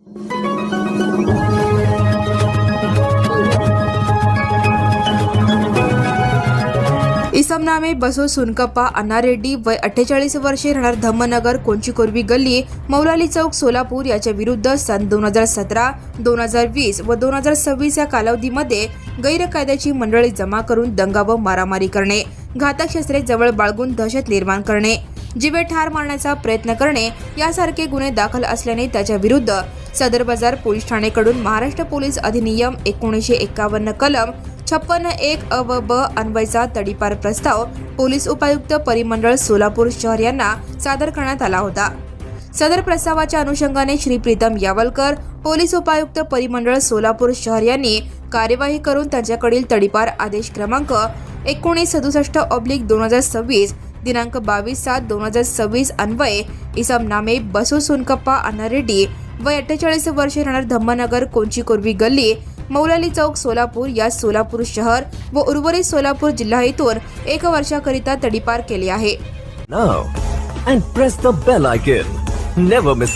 इसम नामे बसो सुनकप्पा अन्नारेड्डी वय 48 वर्षे राहणार धम्मनगर कोंचीकोर्वी गल्ली मौलाली चौक सोलापूर याच्या विरुद्ध सन 2017, 2020 व 2026 या कालावधीमध्ये गैरकायद्याची मंडळी जमा करून दंगा व मारामारी करणे, घातक शस्त्रे जवळ बाळगून दहशत निर्माण करणे, जीवे ठार मारण्याचा प्रयत्न करणे यासारखे गुन्हे दाखल असल्याने त्याच्या विरुद्ध सदर बाजार पोलीस ठाणेकडून महाराष्ट्र पोलीस अधिनियम 1951 कलम 56(1) अ व ब अन्वयचा तडीपार प्रस्ताव पोलीस उपायुक्त परिमंडळ सोलापूर शहर यांना सादर करण्यात आला होता। सदर प्रस्तावाच्या अनुषंगाने श्री प्रीतम यावलकर पोलीस उपायुक्त परिमंडळ सोलापूर शहर यांनी कार्यवाही करून त्यांच्याकडील तडीपार आदेश क्रमांक 1967/2026 दिनांक 22/7/2026 अन्वये इसम नामे बसो सुनकप्पा अन्नारेड्डी वय 48 वर्षे राहणार धम्मनगर कोंचीकोर्वी गल्ली मौलाली चौक सोलापूर या सोलापूर शहर व उर्वरित सोलापूर जिल्हा येथून 1 वर्षाकरिता तडीपार केले आहे। Now and press the bell icon. Never miss a